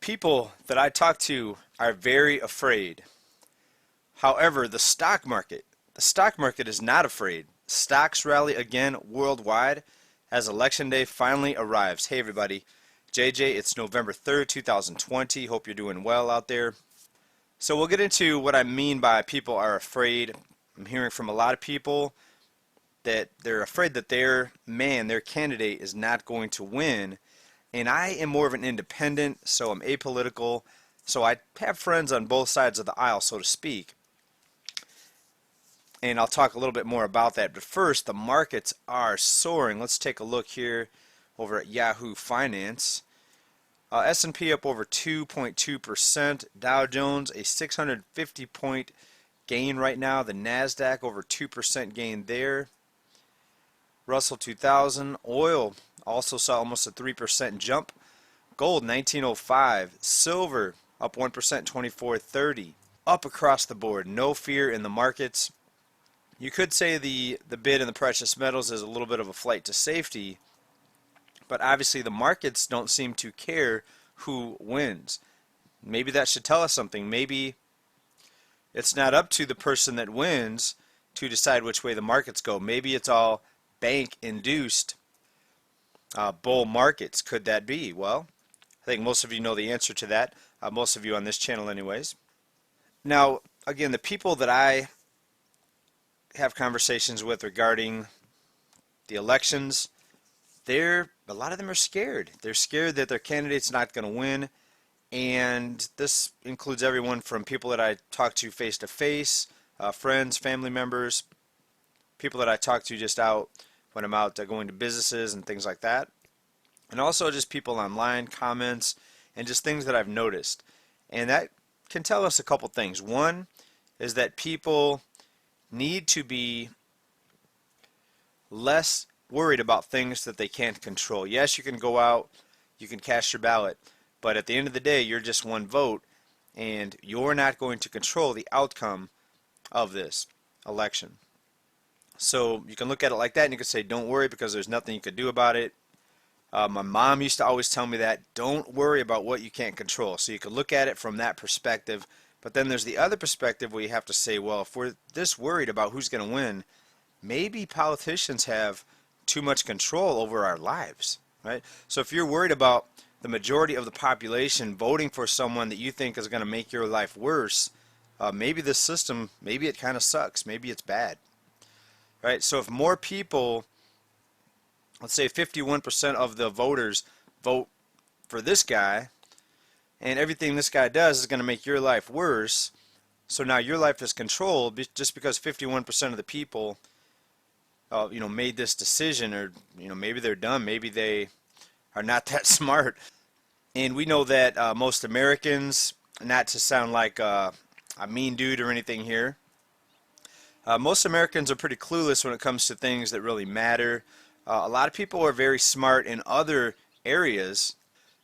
People that I talk to are very afraid. However, the stock market is not afraid. Stocks rally again worldwide as election day finally arrives. Hey everybody, JJ, it's November 3rd, 2020. Hope you're doing well out there. So we'll get into what I mean by people are afraid. I'm hearing from a lot of people that they're afraid that their candidate is not going to win. And I am more of an independent, so I'm apolitical. So I have friends on both sides of the aisle, so to speak. And I'll talk a little bit more about that. But first, the markets are soaring. Let's take a look here over at Yahoo Finance. S&P up over 2.2%. Dow Jones a 650 point gain right now. The Nasdaq over 2% gain there. Russell 2000. Oil also saw almost a 3% jump. Gold 1905. Silver up 1%, 24.30. Up across the board. No fear in the markets. You could say the bid in the precious metals is a little bit of a flight to safety, but obviously the markets don't seem to care who wins. Maybe that should tell us something. Maybe it's not up to the person that wins to decide which way the markets go. Maybe it's all bank-induced bull markets. Could that be? Well, I think most of you know the answer to that. Most of you on this channel anyways. Now, again, the people that I have conversations with regarding the elections, a lot of them are scared. They're scared that their candidate's not going to win, and this includes everyone from people that I talk to face to face, friends, family members, people that I talk to just out when I'm out going to businesses and things like that, and also just people online, comments, and just things that I've noticed. And that can tell us a couple things. One is that people need to be less worried about things that they can't control. Yes, you can go out, you can cast your ballot, but at the end of the day, you're just one vote, and you're not going to control the outcome of this election. So you can look at it like that, and you can say, don't worry, because there's nothing you can do about it. My mom used to always tell me that, don't worry about what you can't control. So you can look at it from that perspective. But then there's the other perspective where you have to say, well, if we're this worried about who's going to win, maybe politicians have too much control over our lives, right? So if you're worried about the majority of the population voting for someone that you think is going to make your life worse, maybe this system, maybe it kind of sucks, maybe it's bad, right? So if more people, let's say 51% of the voters vote for this guy, and everything this guy does is going to make your life worse, so now your life is controlled just because 51% of the people made this decision, or maybe they're dumb, maybe they are not that smart. And we know that most Americans, not to sound like a mean dude or anything here, most Americans are pretty clueless when it comes to things that really matter. A lot of people are very smart in other areas.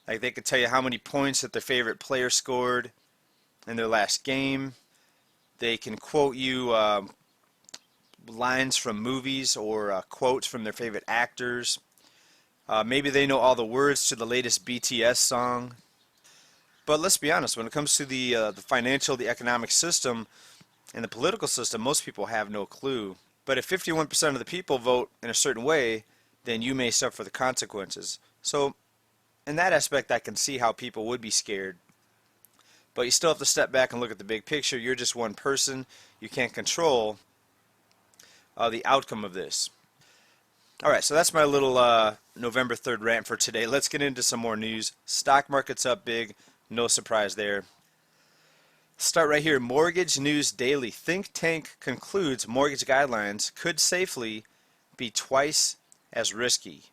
Like they could tell you how many points that their favorite player scored in their last game. They can quote you lines from movies or quotes from their favorite actors. Maybe they know all the words to the latest BTS song. But let's be honest, when it comes to the financial, the economic system, and the political system, most people have no clue. But if 51% of the people vote in a certain way, then you may suffer the consequences. So in that aspect, I can see how people would be scared. But you still have to step back and look at the big picture. You're just one person. You can't control the outcome of this. Alright, so that's my little November 3rd rant for today. Let's get into some more news. Stock market's up big. No surprise there. Start right here. Mortgage News Daily. Think tank concludes mortgage guidelines could safely be twice as risky.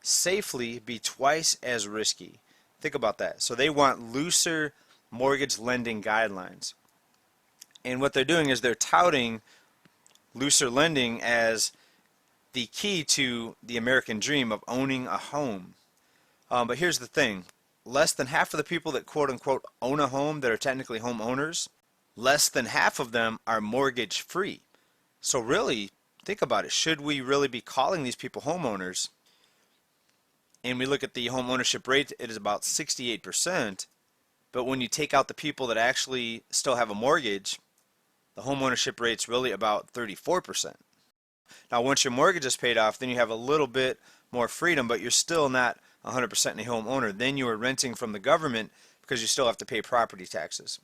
Safely be twice as risky. Think about that. So they want looser mortgage lending guidelines. And what they're doing is they're touting looser lending as the key to the American dream of owning a home. But here's the thing. Less than half of the people that quote-unquote own a home that are technically homeowners, less than half of them are mortgage free. So really, think about it. Should we really be calling these people homeowners? and we look at the home ownership rate, it is about 68%. But when you take out the people that actually still have a mortgage, the home ownership rate's really about 34%. Now, once your mortgage is paid off, then you have a little bit more freedom, but you're still not 100% a homeowner. Then you are renting from the government because you still have to pay property taxes.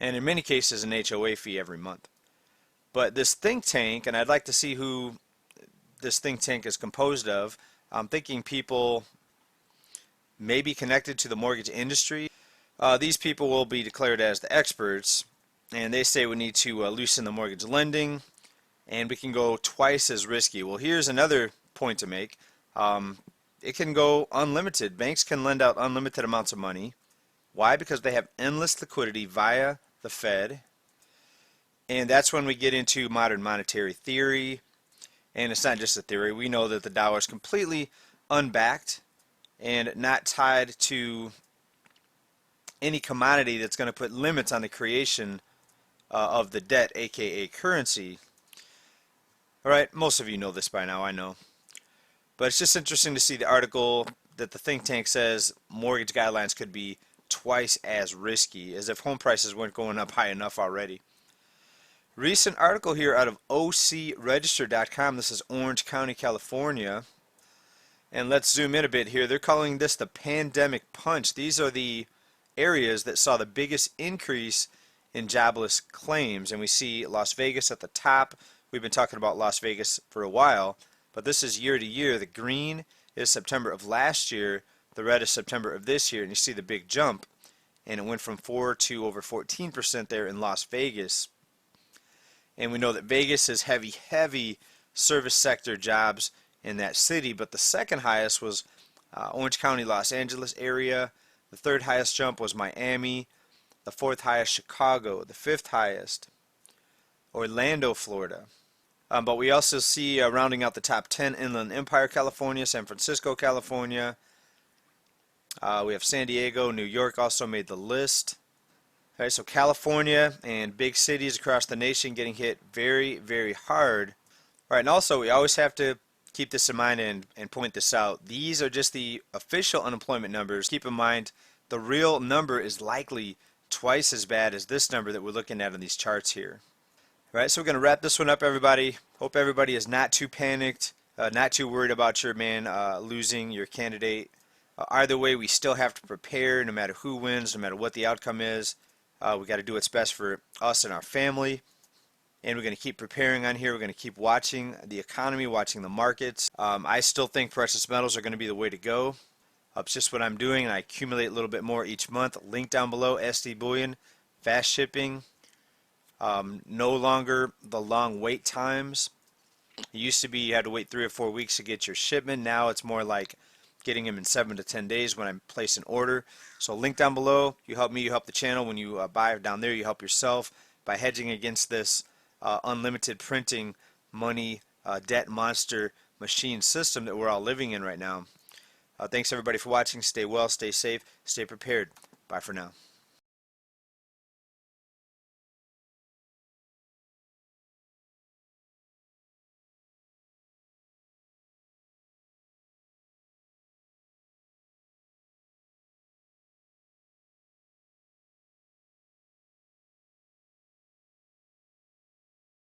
And in many cases, an HOA fee every month. But this think tank, and I'd like to see who this think tank is composed of. I'm thinking people may be connected to the mortgage industry. These people will be declared as the experts, and they say we need to loosen the mortgage lending, and we can go twice as risky. Well, here's another point to make. It can go unlimited. Banks can lend out unlimited amounts of money. Why? Because they have endless liquidity via the Fed. And that's when we get into modern monetary theory. And it's not just a theory. We know that the dollar is completely unbacked and not tied to any commodity that's going to put limits on the creation of the debt, aka currency. Alright, most of you know this by now, I know. But it's just interesting to see the article that the think tank says mortgage guidelines could be twice as risky, as if home prices weren't going up high enough already. Recent article here out of OCRegister.com. This is Orange County, California. And let's zoom in a bit here. They're calling this the pandemic punch. These are the areas that saw the biggest increase in jobless claims. And we see Las Vegas at the top. We've been talking about Las Vegas for a while. But this is year to year. The green is September of last year. The red is September of this year. And you see the big jump. And it went from 4 to over 14% there in Las Vegas. And we know that Vegas is heavy service sector jobs in that city. But the second highest was Orange County, Los Angeles area. The third highest jump was Miami. The fourth highest, Chicago. The fifth highest, Orlando, Florida. But we also see, rounding out the top 10, Inland Empire, California, San Francisco, California. We have San Diego, New York also made the list. Alright, so California and big cities across the nation getting hit very hard. Alright, and also we always have to keep this in mind and point this out. These are just the official unemployment numbers. Keep in mind the real number is likely twice as bad as this number that we're looking at in these charts here. Alright, so we're going to wrap this one up, everybody. Hope everybody is not too panicked, not too worried about your man losing your candidate. Either way, we still have to prepare no matter who wins, no matter what the outcome is. We got to do what's best for us and our family. And we're going to keep preparing on here. We're going to keep watching the economy, watching the markets. I still think precious metals are going to be the way to go. It's just what I'm doing, and I accumulate a little bit more each month. Link down below, SD Bullion, fast shipping. No longer the long wait times. It used to be you had to wait 3 or 4 weeks to get your shipment. Now it's more like getting them in 7 to 10 days when I place an order. So link down below. You help me, you help the channel. When you buy down there, you help yourself by hedging against this unlimited printing money debt monster machine system that we're all living in right now. Thanks everybody for watching. Stay well, stay safe, stay prepared. Bye for now.